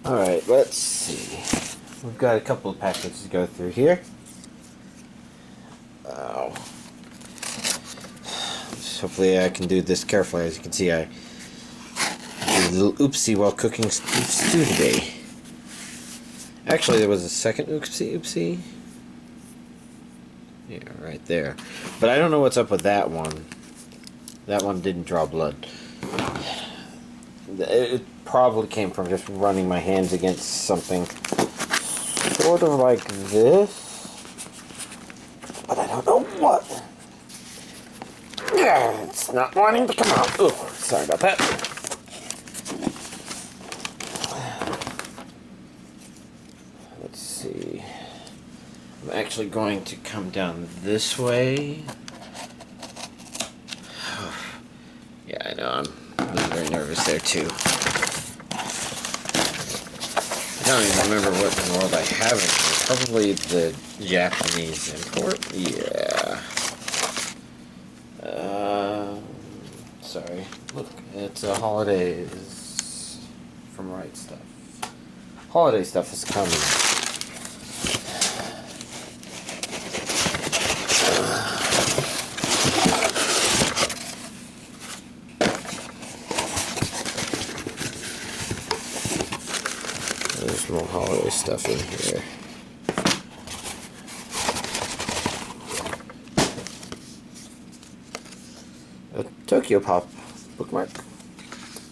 Alright, let's see. We've got a couple of packets to go through here. Oh. Hopefully I can do this carefully. As you can see, I did a little oopsie while cooking stew today. Actually, there was a second oopsie. Yeah, right there. But I don't know what's up with that one. That one didn't draw blood. It probably came from just running my hands against something sort of like this. But I don't know what. It's not wanting to come out. Ooh, sorry about that. Let's see. I'm actually going to come down this way. Yeah, I know, I'm very nervous there too. I don't even remember what in the world I have in here. Probably the Japanese import? Yeah. Sorry. Look, it's holidays from Right Stuff. Holiday stuff is coming. There's more holiday stuff in here. A Tokyo Pop bookmark.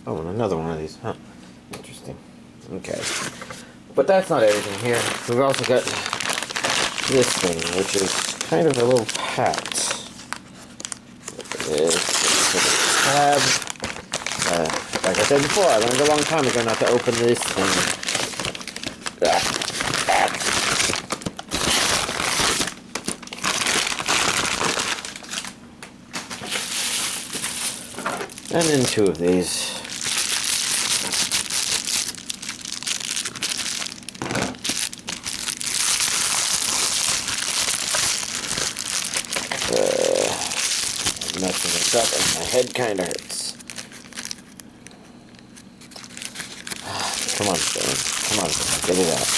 Oh, and another one of these. Huh. Interesting. Okay. But that's not everything here. We've also got this thing, which is kind of a little pat. Look at this. Tab. Like I said before, I learned a long time ago not to open this thing. And then two of these. I'm messing this up and my head kind of hurts. Come on, Stan. Come on, get it out.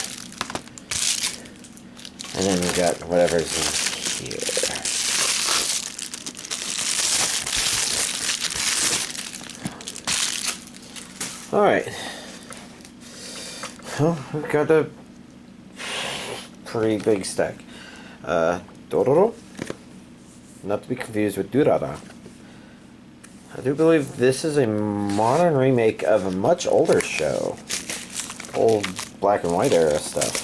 And then we got whatever's in here. Alright. Well, we've got a pretty big stack. Dororo? Not to be confused with Durara. I do believe this is a modern remake of a much older show. Old black and white era stuff.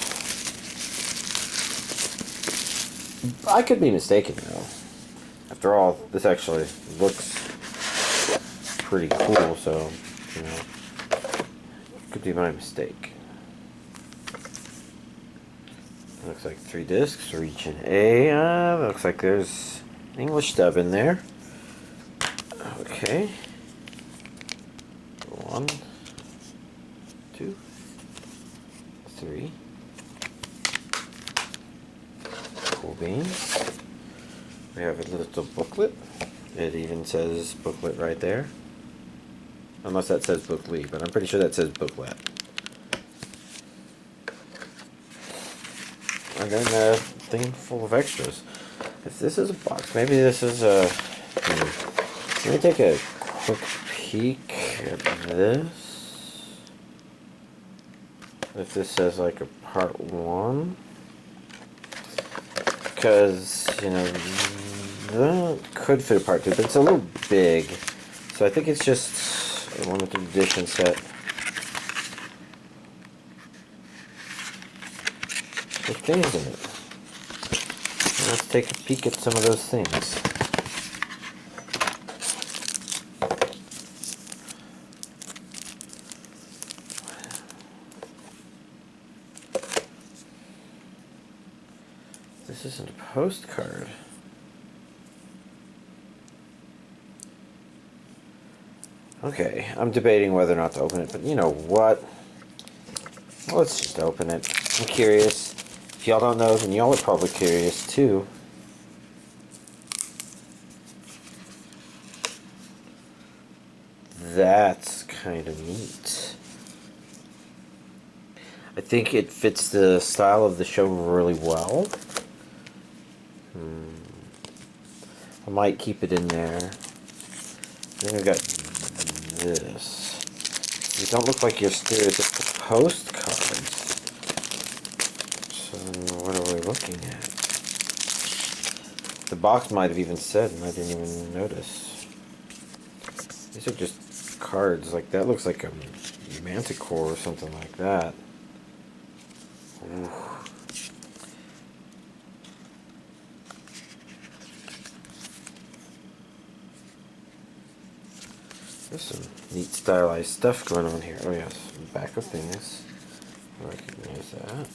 I could be mistaken though. After all, this actually looks pretty cool, so, you know. Could be my mistake. Looks like 3 discs, region A. Looks like there's English dub in there. Okay. 1, 2, 3. Cool beans. We have a little booklet. It even says booklet right there. Unless that says booklet, but I'm pretty sure that says booklet. And then a thing full of extras. If this is a box, maybe this is a... Let me take a quick peek at this. If this says like a part 1. Because, you know, that could fit a part 2, but it's a little big. So I think it's just a limited edition set. With things in it. Let's take a peek at some of those things. This isn't a postcard. Okay, I'm debating whether or not to open it, but you know what? Let's just open it. I'm curious. If y'all don't know, then y'all are probably curious too. That's kind of neat. I think it fits the style of the show really well. I might keep it in there. Then we got this. These don't look like your stereotypical postcards. So what are we looking at? The box might have even said, and I didn't even notice. These are just cards. Like that looks like a manticore or something like that. Ooh. There's some neat stylized stuff going on here. Oh yes, back of things. Recognize that.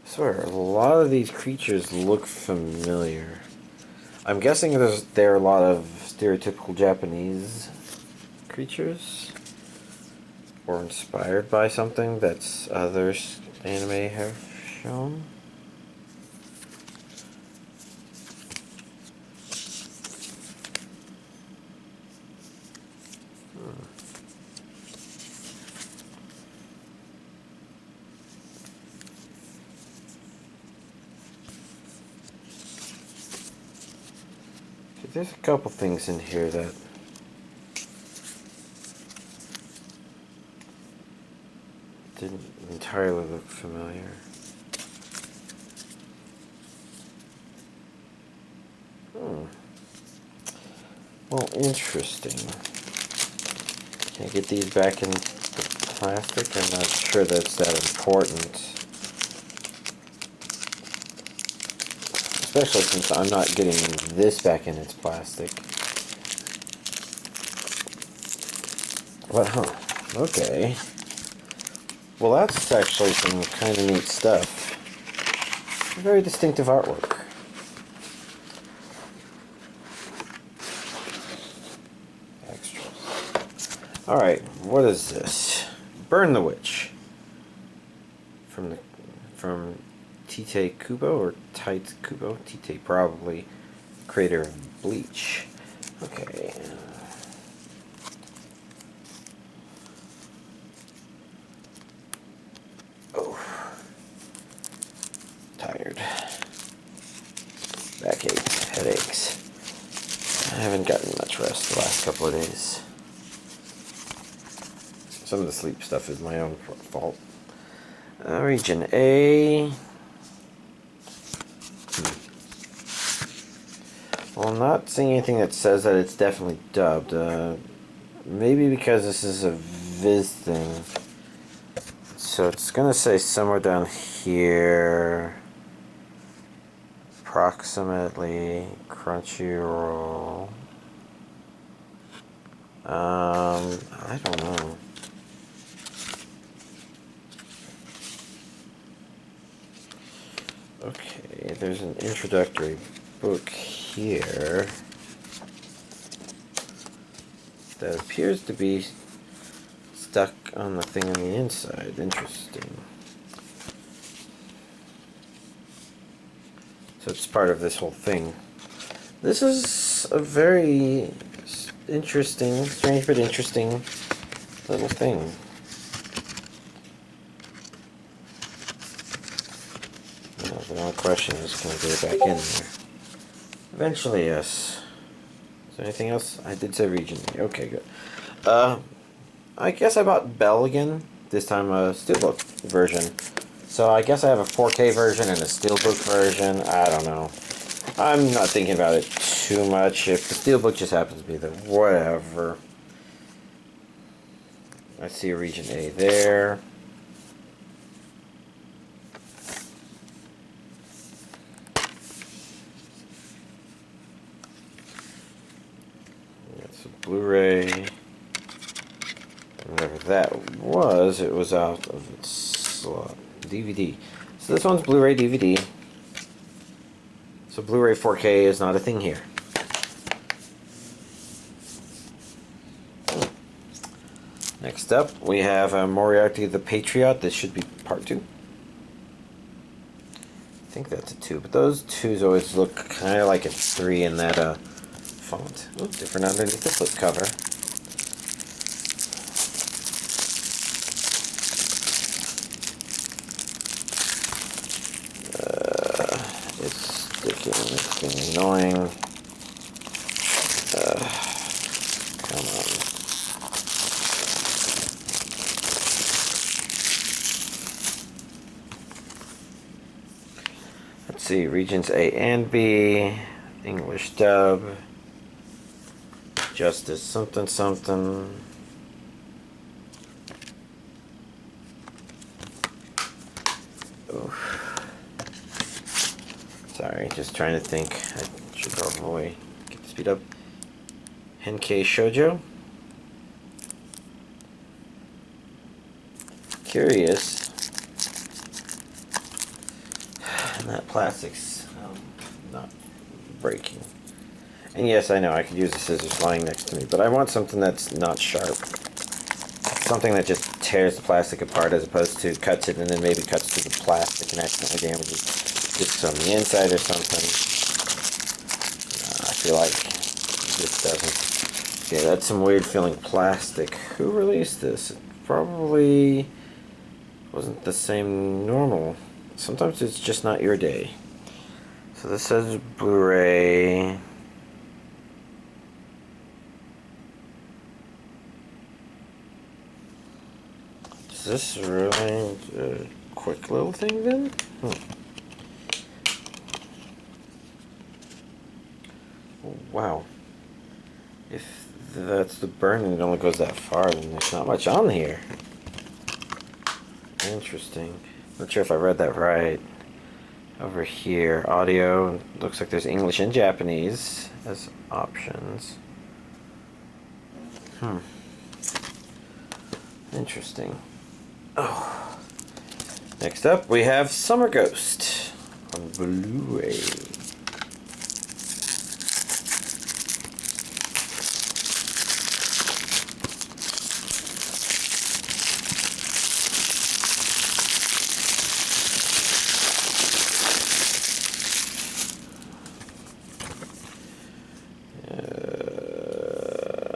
I swear, a lot of these creatures look familiar. I'm guessing there are a lot of stereotypical Japanese creatures, or inspired by something that's other anime have shown. There's a couple things in here that didn't entirely look familiar. Well, interesting. Can I get these back in the plastic? I'm not sure that's that important. Especially since I'm not getting this back in its plastic. But, okay. Well, that's actually some kind of neat stuff. Very distinctive artwork. Extras. Alright, what is this? Burn the Witch. From Tite Kubo, or Tite Kubo? Tite, probably. Creator of Bleach. Okay. Oh. Tired. Backaches, headaches. I haven't gotten much rest the last couple of days. Some of the sleep stuff is my own fault. Region A. Well, I'm not seeing anything that says that it's definitely dubbed. Maybe because this is a Viz thing. So it's gonna say somewhere down here, approximately Crunchyroll. I don't know. Okay, there's an introductory book here that appears to be stuck on the thing on the inside. Interesting. So it's part of this whole thing. This is a very interesting, strange but interesting little thing. Now, the only question is, can I get it back in there? Eventually, yes. Is there anything else? I did say region. Okay, good. I guess I bought Belle again. This time a steelbook version. So I guess I have a 4K version and a steelbook version. I don't know. I'm not thinking about it too much. If the steelbook just happens to be there, whatever. I see a region A there. That's a Blu-ray. Whatever that was, it was out of its slot. DVD. So this one's Blu-ray DVD. So Blu-ray 4K is not a thing here. Next up, we have Moriarty the Patroit. This should be part 2. I think that's a 2, but those 2s always look kind of like a 3 in that font. Ooh, different underneath the flip cover. It's getting annoying. Come on. Let's see, regions A and B, English dub, Justice something something. Oof. Sorry, just trying to think. I should probably get the speed up. Henkei Shoujo. Curious. And that plastic's not breaking. And yes, I know I could use the scissors lying next to me, but I want something that's not sharp. Something that just tears the plastic apart as opposed to cuts it and then maybe cuts through the plastic and accidentally damages discs on the inside or something. I feel like this doesn't. Okay, that's some weird feeling plastic. Who released this? It probably wasn't the same normal. Sometimes it's just not your day. So this says Blu-ray. Is this really a quick little thing then? Oh, wow. If that's the burn and it only goes that far, then there's not much on here. Interesting. Not sure if I read that right. Over here, audio. Looks like there's English and Japanese as options. Interesting. Oh. Next up, we have Summer Ghost on Blu-ray.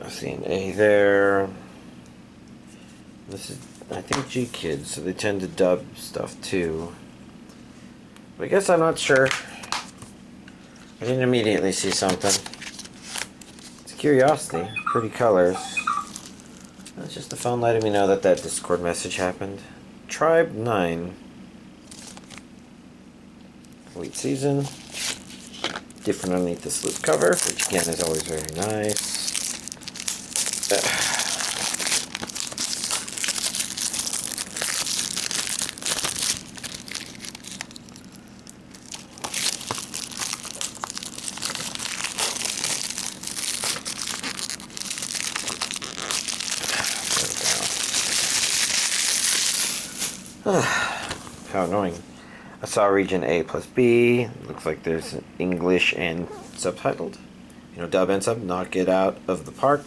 Seeing A there. This is, I think, G Kids, so they tend to dub stuff too. But I guess I'm not sure. I didn't immediately see something. It's curiosity. Pretty colors. That's just the phone letting me know that that Discord message happened. Tribe 9. Complete season. Different underneath the slip cover, which again is always very nice. How annoying. I saw region A plus B. Looks like there's English and subtitled. You know, dub and sub, knock it out of the park.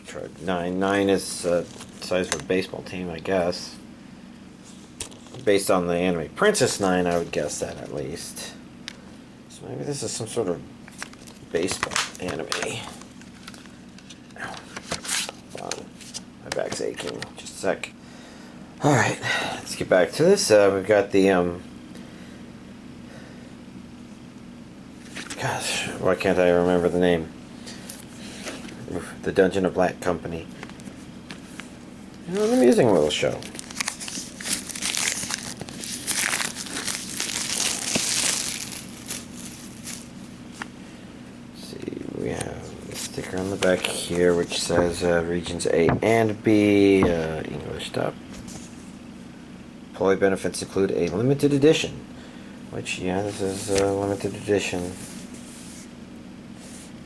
Tried 9. 9 is size of a baseball team, I guess. Based on the anime Princess 9, I would guess that at least. So maybe this is some sort of baseball anime. Ow. Hold on. My back's aching. Just a sec. Alright, let's get back to this. We've got the, gosh, why can't I remember the name? The Dungeon of Black Company. You know, an amusing little show. Let's see, we have a sticker on the back here which says regions A and B, English dub. Employee benefits include a limited edition, which, yeah, this is a limited edition.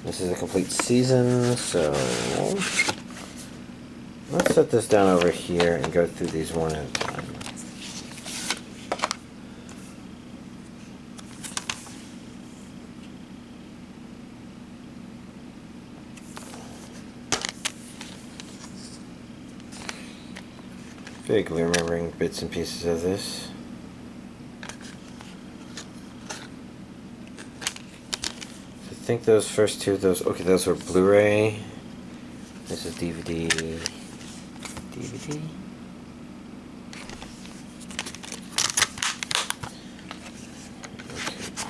This is a complete season, so let's set this down over here and go through these one at a time. Vaguely remembering bits and pieces of this. I think those first two, those were Blu-ray. This is DVD. DVD?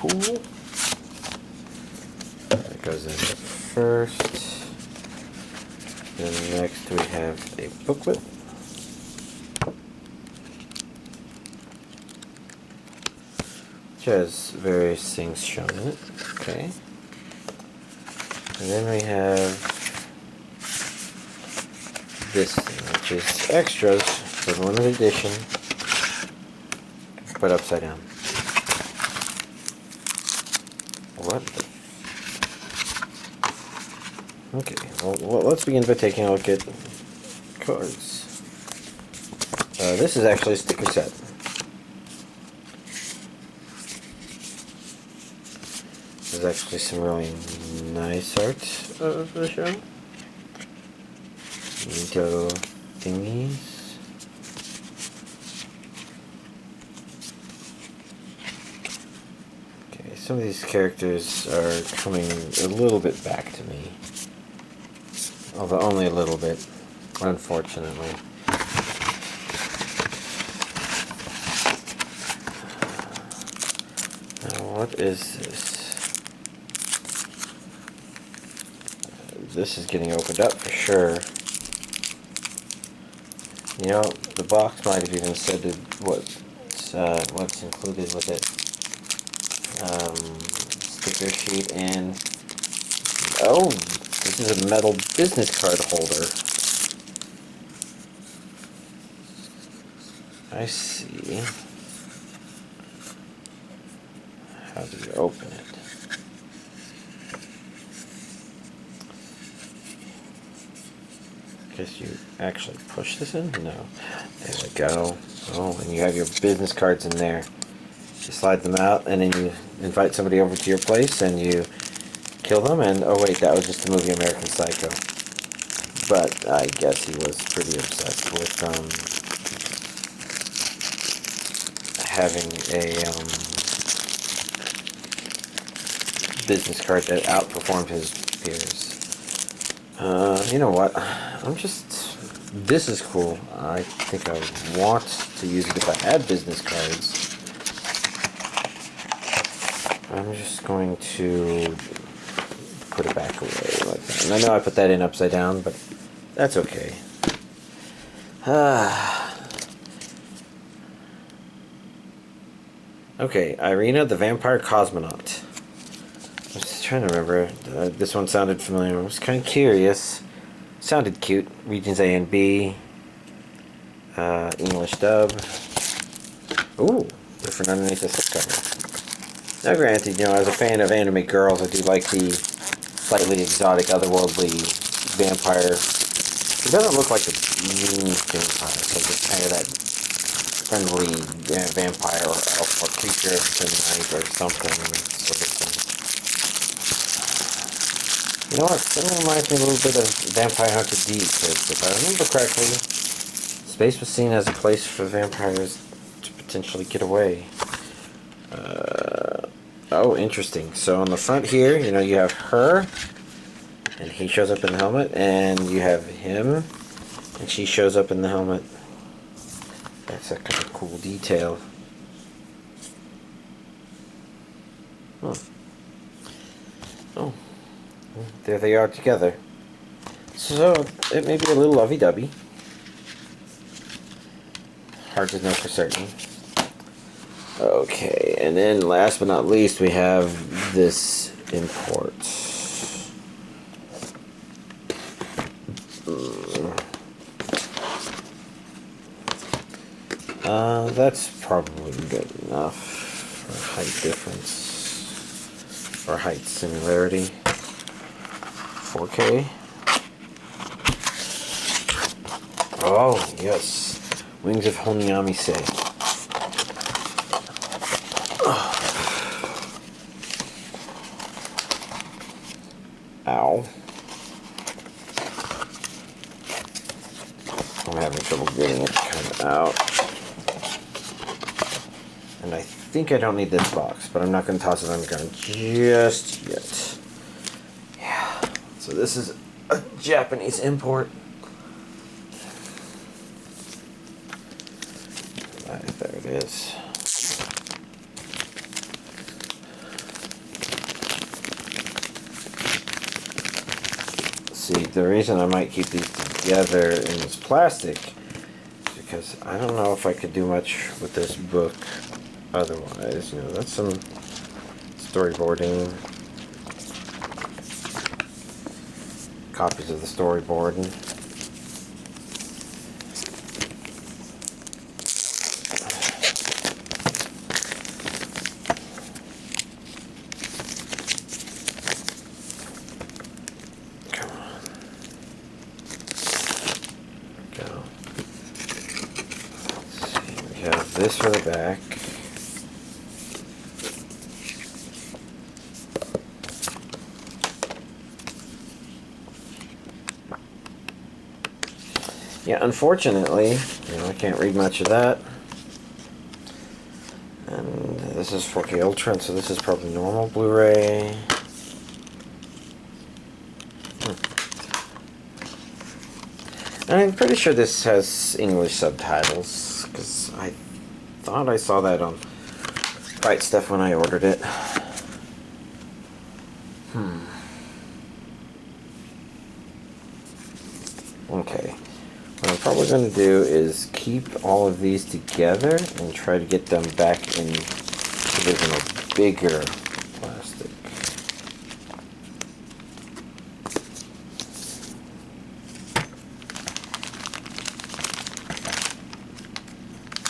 cool. That goes in first. Then next we have a booklet. Which has various things shown in it. Okay. And then we have this thing, which is extras for the limited edition, but upside down. What the? Okay, well, let's begin by taking a look at cards. This is actually a sticker set. There's actually some really nice art of the show. Little thingies. Okay, some of these characters are coming a little bit back to me. Although only a little bit, unfortunately. Now, what is this? This is getting opened up for sure. You know, the box might have even said what's included with it. Sticker sheet and... Oh! This is a metal business card holder. I see. How do you open it? Guess you actually push this in? No. There we go. Oh, and you have your business cards in there. You slide them out, and then you invite somebody over to your place, and you kill them, and oh wait, that was just the movie American Psycho. But I guess he was pretty obsessed with having a business card that outperformed his peers. You know what? This is cool. I think I would want to use it if I had business cards. I'm just going to put it back away like that. And I know I put that in upside down, but that's okay. Okay, Irina the Vampire Cosmonaut. I was just trying to remember. This one sounded familiar. I was kind of curious. Sounded cute. Regions A and B. English dub. Ooh, different underneath the slipcover. Now granted, you know, as a fan of anime girls, I do like the slightly exotic, otherworldly vampire. He doesn't look like a mean vampire, so just kind of that friendly vampire or elf or creature of the night or something sort of thing. You know what? It reminds me a little bit of Vampire Hunter D, because if I remember correctly, space was seen as a place for vampires to potentially get away. Oh, interesting. So on the front here, you know, you have her, and he shows up in the helmet, and you have him, and she shows up in the helmet. That's a kind of cool detail. Huh. Oh. There they are together. So, it may be a little lovey-dovey. Hard to know for certain. Okay, and then last but not least, we have this import. That's probably good enough for height difference or height similarity. 4K. Oh, yes. Wings of Honneamise. Ow. I'm having trouble getting it kind of out. And I think I don't need this box, but I'm not going to toss it on the ground just yet. Yeah. So this is a Japanese import. There it is. see, the reason I might keep these together in this plastic is because I don't know if I could do much with this book otherwise. You know, that's some storyboarding, copies of the storyboard. This for the back. Yeah, unfortunately, you know, I can't read much of that. And this is 4K Ultra, and so this is probably normal Blu-ray. And I'm pretty sure this has English subtitles, because I thought I saw that on Right Stuff when I ordered it. Okay. What I'm probably going to do is keep all of these together and try to get them back in the original bigger plastic.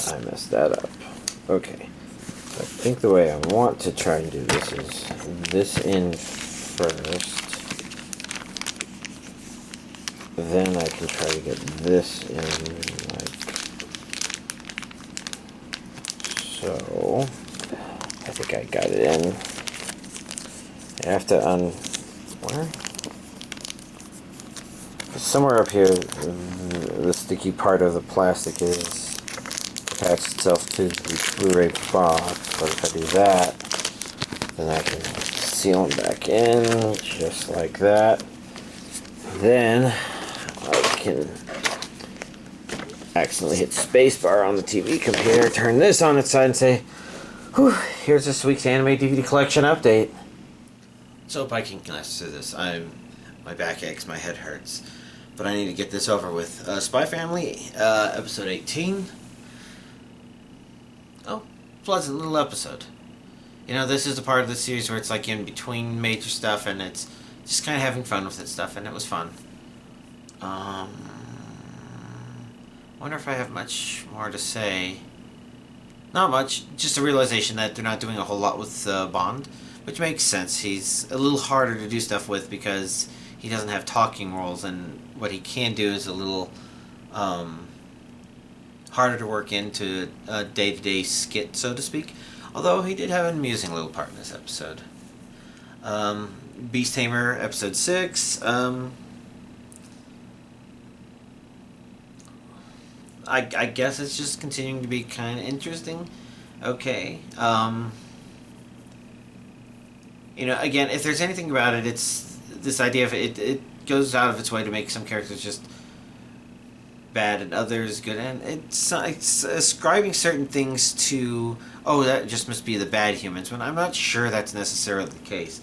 I messed that up. Okay. So I think the way I want to try and do this is this in first. Then I can try to get this in like so. I think I got it in. I have to where? Somewhere up here the sticky part of the plastic is attached itself to the Blu-ray box, but if I do that, then I can seal them back in just like that. Then I can accidentally hit spacebar on the TV computer, turn this on its side, and say, whew, here's this week's anime DVD collection update. So hope I can last through this. My back aches, my head hurts, but I need to get this over with. Spy Family, episode 18. Oh, pleasant little episode. You know, this is the part of the series where it's like in between major stuff, and it's just kind of having fun with it stuff, and it was fun. Wonder if I have much more to say. Not much, just a realization that they're not doing a whole lot with Bond, which makes sense. He's a little harder to do stuff with because he doesn't have talking roles, and what he can do is a little harder to work into a day-to-day skit, so to speak. Although he did have an amusing little part in this episode. Beast Tamer, episode 6. I guess it's just continuing to be kind of interesting. Okay. You know, again, if there's anything about it, it's this idea of it goes out of its way to make some characters just bad and others good, and it's ascribing certain things to, oh, that just must be the bad humans, when I'm not sure that's necessarily the case.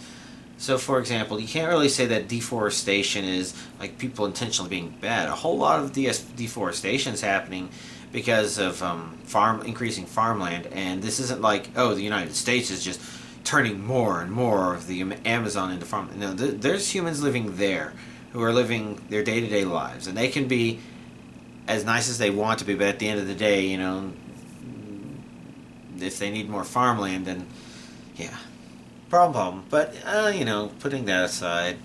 So, for example, you can't really say that deforestation is like people intentionally being bad. A whole lot of deforestation is happening because of increasing farmland, and this isn't like, oh, the United States is just turning more and more of the Amazon into farm. No, there's humans living there who are living their day-to-day lives, and they can be as nice as they want to be, but at the end of the day, you know, if they need more farmland, then yeah. Problem. But, you know, putting that aside,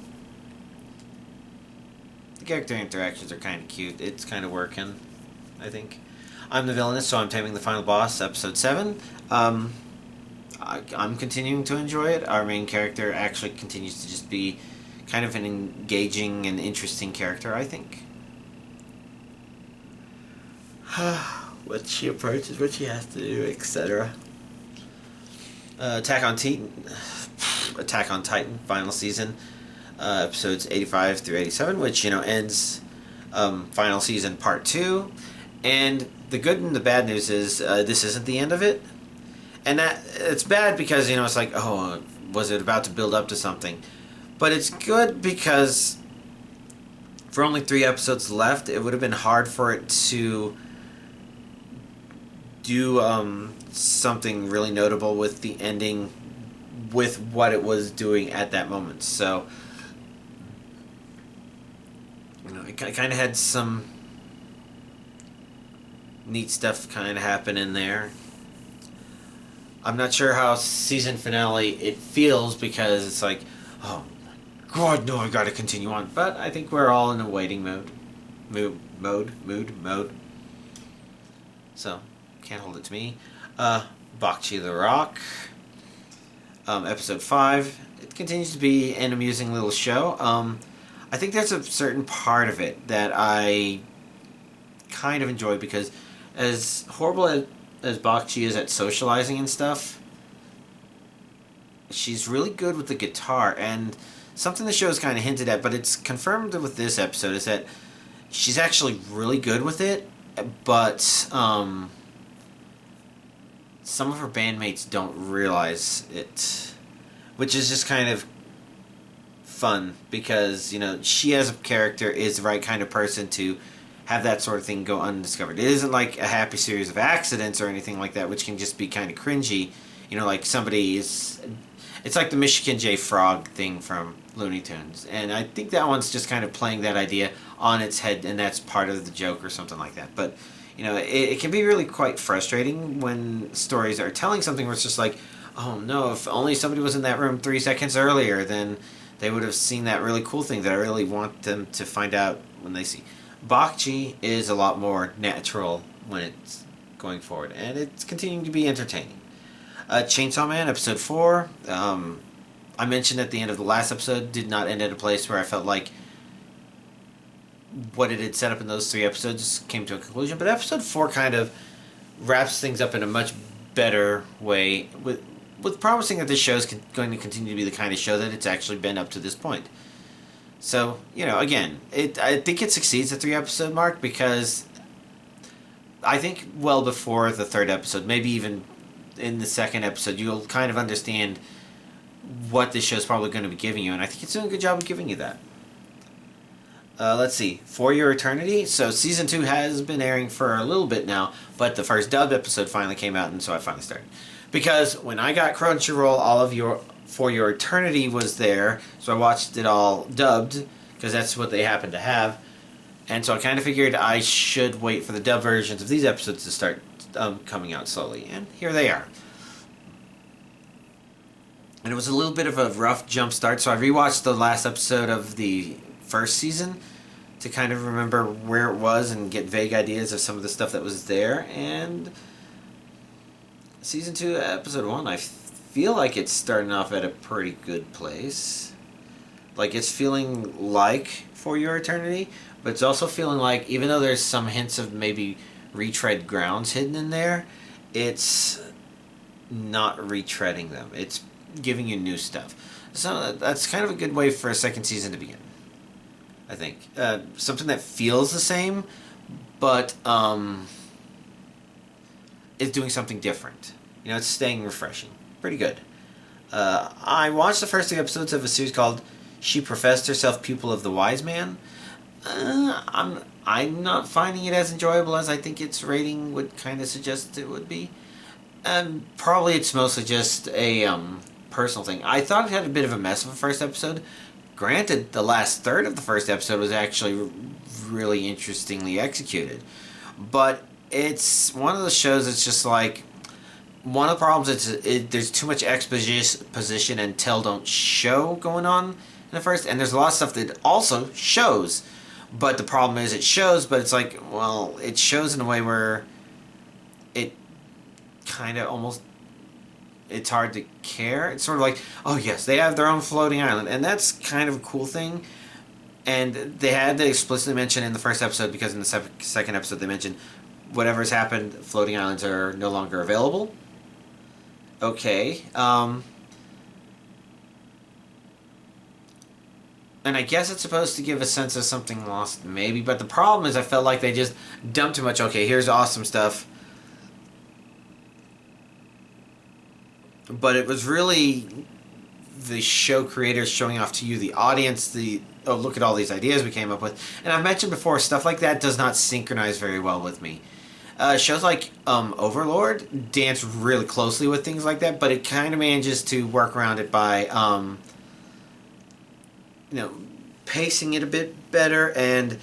the character interactions are kind of cute. It's kind of working, I think. I'm the villainess, so I'm taming the final boss, episode 7. I'm continuing to enjoy it. Our main character actually continues to just be kind of an engaging and interesting character, I think. What she approaches, what she has to do, etc. Attack on Titan, final season, episodes 85 through 87, which, you know, ends final season part 2. And the good and the bad news is this isn't the end of it. And that it's bad because, you know, it's like, oh, was it about to build up to something? But it's good because for only 3 episodes left, it would have been hard for it to do something really notable with the ending, with what it was doing at that moment. So, you know, it kind of had some neat stuff kind of happen in there. I'm not sure how season finale it feels, because it's like, oh my god, no, I gotta continue on. But I think we're all in a waiting mode. So, can't hold it to me. Bokchi the Rock. Episode 5. It continues to be an amusing little show. I think there's a certain part of it that I kind of enjoy, because as horrible as Bokchi is at socializing and stuff, she's really good with the guitar. And something the show is kind of hinted at, but it's confirmed with this episode, is that she's actually really good with it, but some of her bandmates don't realize it, which is just kind of fun, because, you know, she as a character is the right kind of person to have that sort of thing go undiscovered. It isn't like a happy series of accidents or anything like that, which can just be kind of cringy. You know, like somebody is... It's like the Michigan J. Frog thing from Looney Tunes. And I think that one's just kind of playing that idea on its head, and that's part of the joke or something like that. But, you know, it can be really quite frustrating when stories are telling something where it's just like, oh no, if only somebody was in that room 3 seconds earlier, then they would have seen that really cool thing that I really want them to find out when they see. Bokchi is a lot more natural when it's going forward, and it's continuing to be entertaining. Chainsaw Man, episode 4. I mentioned at the end of the last episode, did not end at a place where I felt like what it had set up in those 3 episodes came to a conclusion, but episode 4 kind of wraps things up in a much better way, with promising that this show is going to continue to be the kind of show that it's actually been up to this point. So, you know, again, I think it succeeds the 3 episode mark, because I think well before the 3rd episode, maybe even in the 2nd episode, you'll kind of understand what this show's probably going to be giving you, and I think it's doing a good job of giving you that. Let's see, For Your Eternity. So season 2 has been airing for a little bit now, but the first dubbed episode finally came out, and so I finally started. Because when I got Crunchyroll, all of For Your Eternity was there, so I watched it all dubbed, because that's what they happen to have. And so I kind of figured I should wait for the dub versions of these episodes to start coming out slowly, and here they are. And it was a little bit of a rough jump start, so I rewatched the last episode of the first season to kind of remember where it was and get vague ideas of some of the stuff that was there. And season 2, episode 1, I feel like it's starting off at a pretty good place. Like, it's feeling like For Your Eternity, but it's also feeling like, even though there's some hints of maybe retread grounds hidden in there, it's not retreading them. It's giving you new stuff. So that's kind of a good way for a second season to begin, I think. Something that feels the same, but is doing something different. You know, it's staying refreshing. Pretty good. I watched the first 3 episodes of a series called She Professed Herself Pupil of the Wise Man. I'm not finding it as enjoyable as I think its rating would kind of suggest it would be. Probably it's mostly just a personal thing. I thought it had a bit of a mess of a first episode. Granted, the last third of the first episode was actually really interestingly executed. But it's one of those shows that's just like, one of the problems is there's too much exposition and tell don't show going on in the first, and there's a lot of stuff that also shows. But the problem is it shows, but it's like, well, it shows in a way where it kind of almost, it's hard to care. It's sort of like, oh yes, they have their own floating island, and that's kind of a cool thing. And they had to explicitly mention in the first episode, because in the second episode they mentioned whatever's happened, floating islands are no longer available. Okay. And I guess it's supposed to give a sense of something lost, maybe. But the problem is I felt like they just dumped too much. Okay, here's awesome stuff. But it was really the show creators showing off to you, the audience, oh, look at all these ideas we came up with. And I've mentioned before, stuff like that does not synchronize very well with me. Shows like Overlord dance really closely with things like that, but it kind of manages to work around it by, pacing it a bit better. And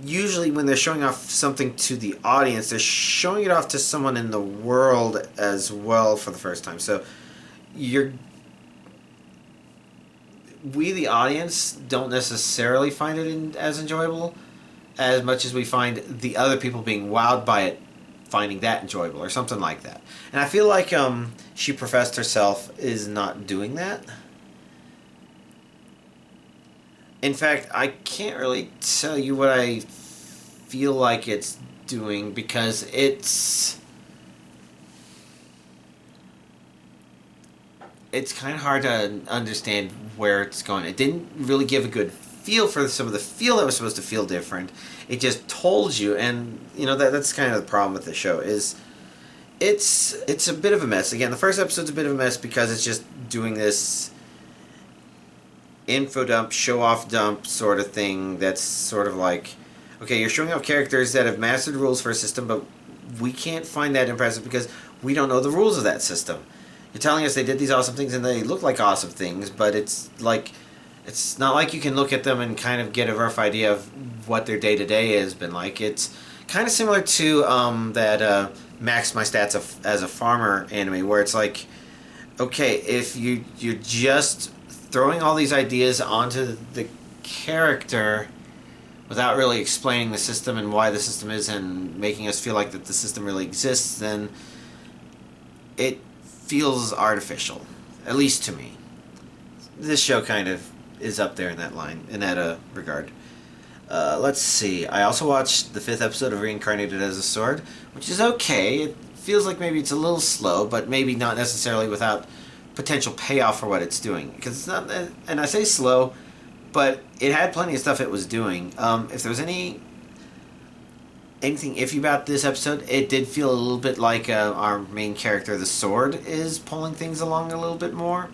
usually when they're showing off something to the audience, they're showing it off to someone in the world as well for the first time. So we, the audience, don't necessarily find it as enjoyable as much as we find the other people being wowed by it finding that enjoyable, or something like that. And I feel like She Professed Herself is not doing that. In fact, I can't really tell you what I feel like it's doing, because it's kind of hard to understand where it's going. It didn't really give a good feel for some of the feel that was supposed to feel different. It just told you, and that's kind of the problem with the show, is it's a bit of a mess. Again, the first episode's a bit of a mess because it's just doing this info dump, show off dump sort of thing that's sort of like, okay, you're showing off characters that have mastered rules for a system, but we can't find that impressive because we don't know the rules of that system. You're telling us they did these awesome things and they look like awesome things, but it's not like you can look at them and kind of get a rough idea of what their day-to-day has been like. It's kind of similar to that Max My Stats as a Farmer anime, where it's like, okay, if you're just throwing all these ideas onto the character without really explaining the system and why the system is and making us feel like that the system really exists, then it feels artificial, at least to me. This show kind of is up there in that line, in that regard. Let's see. I also watched the 5th episode of Reincarnated as a Sword, which is okay. It feels like maybe it's a little slow, but maybe not necessarily without potential payoff for what it's doing. Because it's not, and I say slow, but it had plenty of stuff it was doing. If there was anything iffy about this episode, it did feel a little bit like our main character, the Sword, is pulling things along a little bit more.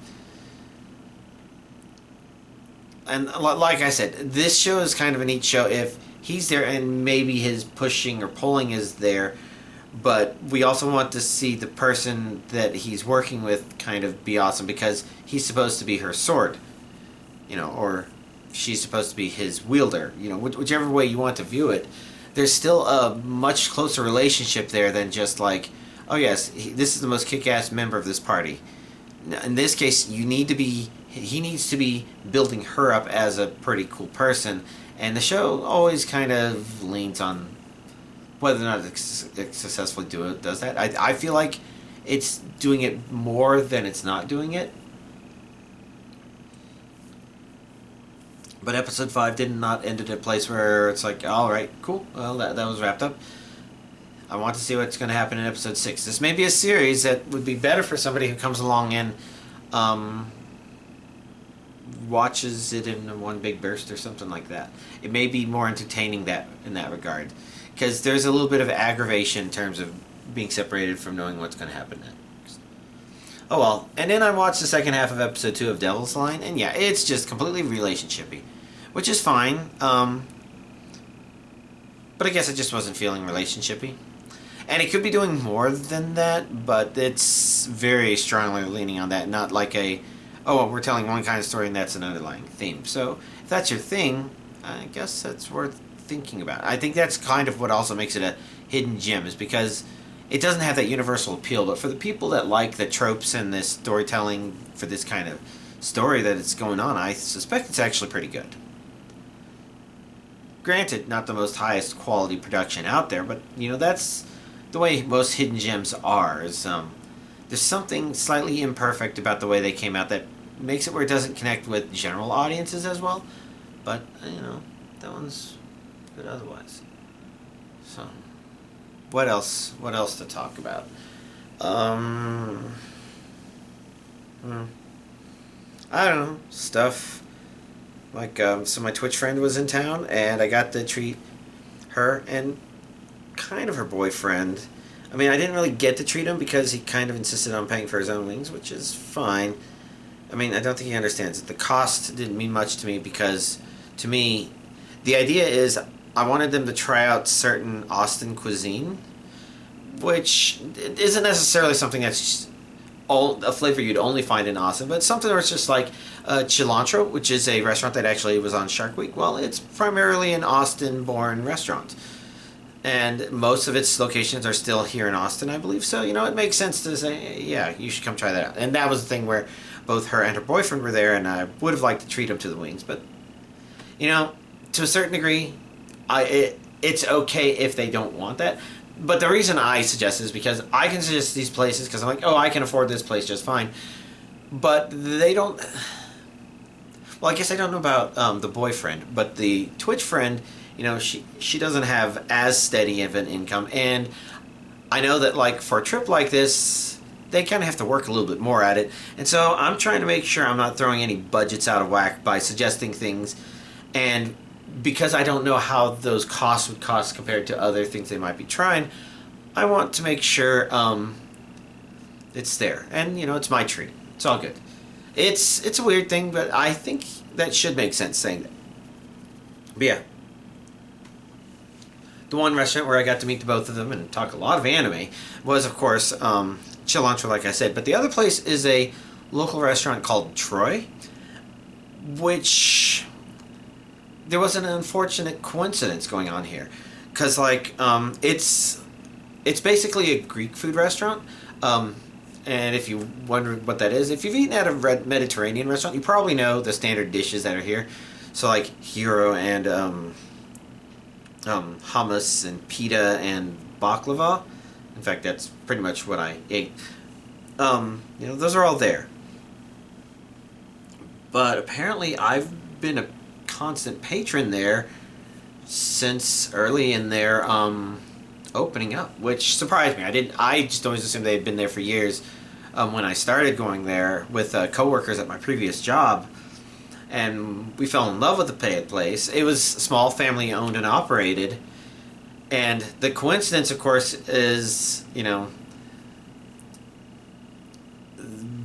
And like I said, this show is kind of a neat show if he's there and maybe his pushing or pulling is there, but we also want to see the person that he's working with kind of be awesome, because he's supposed to be her sword, or she's supposed to be his wielder, whichever way you want to view it. There's still a much closer relationship there than just like, oh yes, this is the most kick-ass member of this party. In this case, he needs to be building her up as a pretty cool person, and the show always kind of leans on whether or not it successfully does that. I feel like it's doing it more than it's not doing it. But episode 5 did not end at a place where it's like, alright, cool, well, that was wrapped up. I want to see what's going to happen in episode 6. This may be a series that would be better for somebody who comes along and watches it in one big burst or something like that. It may be more entertaining in that regard, because there's a little bit of aggravation in terms of being separated from knowing what's going to happen next. Oh well. And then I watched the second half of episode 2 of Devil's Line, and yeah, it's just completely relationshipy, which is fine. But I guess I just wasn't feeling relationshipy. And it could be doing more than that, but it's very strongly leaning on that, not like we're telling one kind of story and that's an underlying theme. So if that's your thing, I guess that's worth thinking about. I think that's kind of what also makes it a hidden gem, is because it doesn't have that universal appeal, but for the people that like the tropes and the storytelling for this kind of story that it's going on, I suspect it's actually pretty good. Granted, not the most highest quality production out there, but that's the way most hidden gems are. There's something slightly imperfect about the way they came out that makes it where it doesn't connect with general audiences as well. But, that one's good otherwise. So, what else to talk about? I don't know, stuff. Like, so my Twitch friend was in town, and I got to treat her and kind of her boyfriend. I mean, I didn't really get to treat him because he kind of insisted on paying for his own wings, which is fine. I mean, I don't think he understands. The cost didn't mean much to me because, to me, the idea is I wanted them to try out certain Austin cuisine, which isn't necessarily something that's a flavor you'd only find in Austin, but something where it's just like Cilantro, which is a restaurant that actually was on Shark Week. Well, it's primarily an Austin-born restaurant, and most of its locations are still here in Austin, I believe. So, it makes sense to say, yeah, you should come try that out. And that was the thing where both her and her boyfriend were there, and I would have liked to treat them to the wings, but, to a certain degree, it's okay if they don't want that. But the reason I suggest is because I can suggest these places because I'm like, oh, I can afford this place just fine. But they don't... Well, I guess I don't know about the boyfriend, but the Twitch friend, she doesn't have as steady of an income. And I know that, like, for a trip like this, they kind of have to work a little bit more at it. And so I'm trying to make sure I'm not throwing any budgets out of whack by suggesting things. And because I don't know how those costs would cost compared to other things they might be trying, I want to make sure it's there. And, it's my treat. It's all good. It's a weird thing, but I think that should make sense saying that. But yeah. The one restaurant where I got to meet the both of them and talk a lot of anime was, of course, Cilantro, like I said. But the other place is a local restaurant called Troy, which... There was an unfortunate coincidence going on here, because it's basically a Greek food restaurant, and if you wonder what that is, if you've eaten at a Mediterranean restaurant, you probably know the standard dishes that are here. So like hero and hummus and pita and baklava. In fact, that's pretty much what I ate. Those are all there. But apparently, I've been a constant patron there since early in their opening up, which surprised me. I just always assumed they had been there for years. When I started going there with coworkers at my previous job, and we fell in love with the place. It was small, family owned and operated, and the coincidence, of course, is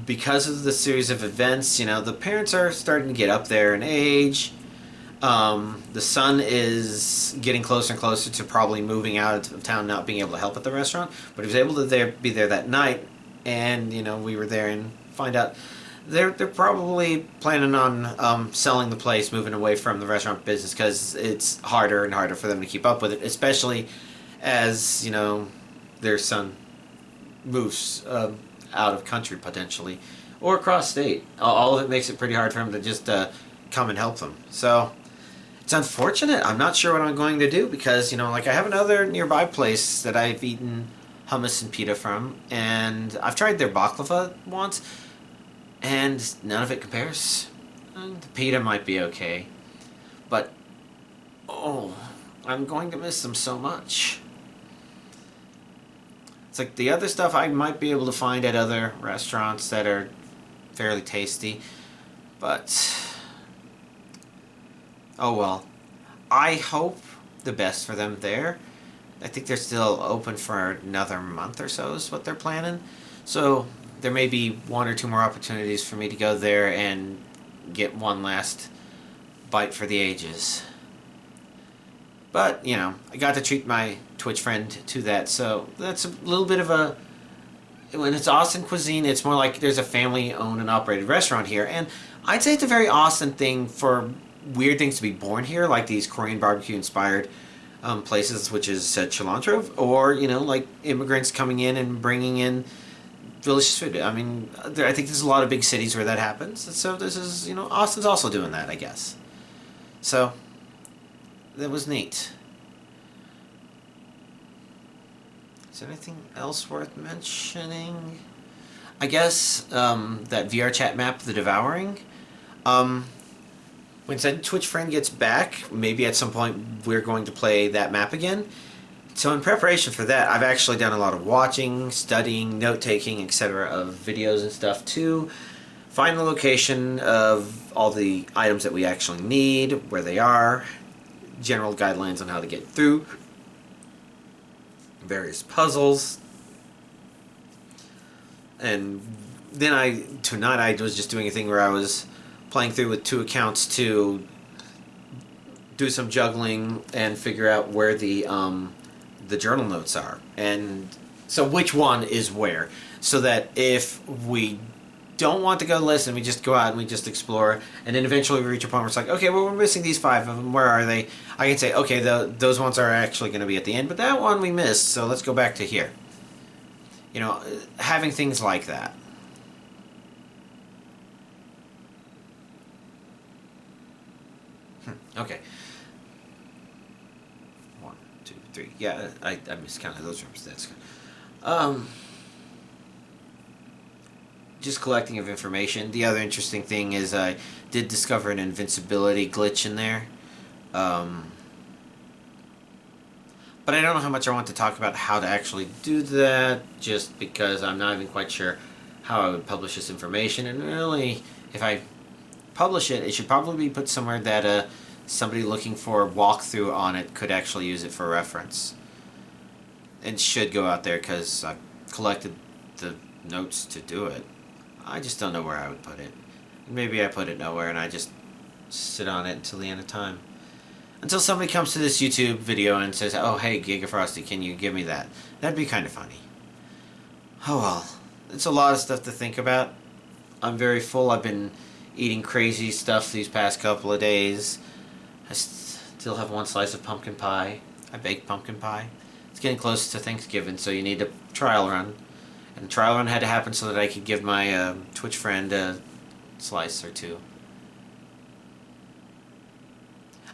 because of the series of events. The parents are starting to get up there in age. The son is getting closer and closer to probably moving out of town, not being able to help at the restaurant, but he was able to be there that night, and we were there and find out they're probably planning on selling the place, moving away from the restaurant business because it's harder and harder for them to keep up with it, especially as their son moves out of country potentially or across state. All of it makes it pretty hard for him to just come and help them. So it's unfortunate. I'm not sure what I'm going to do because, I have another nearby place that I've eaten hummus and pita from, and I've tried their baklava once, and none of it compares. The pita might be okay, but, I'm going to miss them so much. It's like the other stuff I might be able to find at other restaurants that are fairly tasty, but... Oh well. I hope the best for them there. I think they're still open for another month or so is what they're planning. So there may be one or two more opportunities for me to go there and get one last bite for the ages. But, I got to treat my Twitch friend to that, so that's a little bit of a... When it's Austin cuisine, it's more like there's a family-owned and operated restaurant here, and I'd say it's a very Austin thing for weird things to be born here, like these Korean barbecue-inspired places, which is Cilantro, or, like immigrants coming in and bringing in delicious food. I mean, I think there's a lot of big cities where that happens, so this is, Austin's also doing that, I guess. So... that was neat. Is there anything else worth mentioning? I guess that VR chat map, The Devouring. When said Twitch friend gets back, maybe at some point we're going to play that map again. So in preparation for that, I've actually done a lot of watching, studying, note-taking, etc. of videos and stuff to find the location of all the items that we actually need, where they are, general guidelines on how to get through various puzzles, and tonight I was just doing a thing where I was playing through with 2 accounts to do some juggling and figure out where the journal notes are, and so which one is where, so that if we don't want to go listen, we just go out and we just explore, and then eventually we reach a point where it's like, okay, well, we're missing these 5 of them. Where are they? I can say, okay, those ones are actually going to be at the end, but that one we missed, so let's go back to here. You know, having things like that. Okay. 1, 2, 3. Yeah, I miscounted those rooms. That's good. Just collecting of information. The other interesting thing is I did discover an invincibility glitch in there. But I don't know how much I want to talk about how to actually do that, just because I'm not even quite sure how I would publish this information. And really, if I publish it, it should probably be put somewhere that somebody looking for a walkthrough on it could actually use it for reference. And should go out there, because I collected the notes to do it. I just don't know where I would put it. Maybe I put it nowhere and I just sit on it until the end of time. Until somebody comes to this YouTube video and says, oh, hey, Giga Frosty, can you give me that? That'd be kind of funny. Oh well. It's a lot of stuff to think about. I'm very full. I've been eating crazy stuff these past couple of days. I still have 1 slice of pumpkin pie. I baked pumpkin pie. It's getting close to Thanksgiving, so you need a trial run. And the trial run had to happen so that I could give my Twitch friend a slice or 2.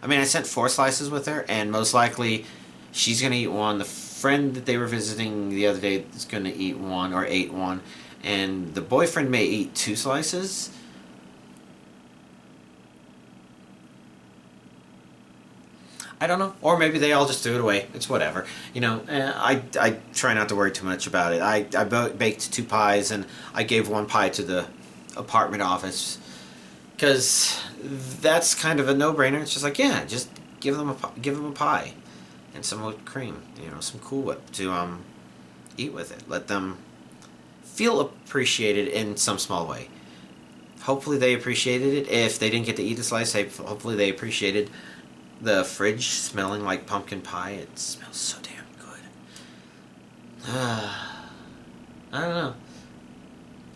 I mean, I sent 4 slices with her, and most likely she's going to eat 1. The friend that they were visiting the other day is going to eat 1 or ate 1. And the boyfriend may eat 2 slices. I don't know. Or maybe they all just threw it away. It's whatever. You know, I try not to worry too much about it. I baked 2 pies, and I gave 1 pie to the apartment office. Because that's kind of a no-brainer. It's just like, yeah, just give them a pie. And some whipped cream. You know, some Cool Whip to eat with it. Let them feel appreciated in some small way. Hopefully they appreciated it. If they didn't get to eat a slice, hopefully they appreciated the fridge smelling like pumpkin pie. It smells so damn good. I don't know.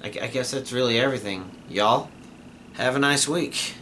I guess that's really everything. Y'all, have a nice week.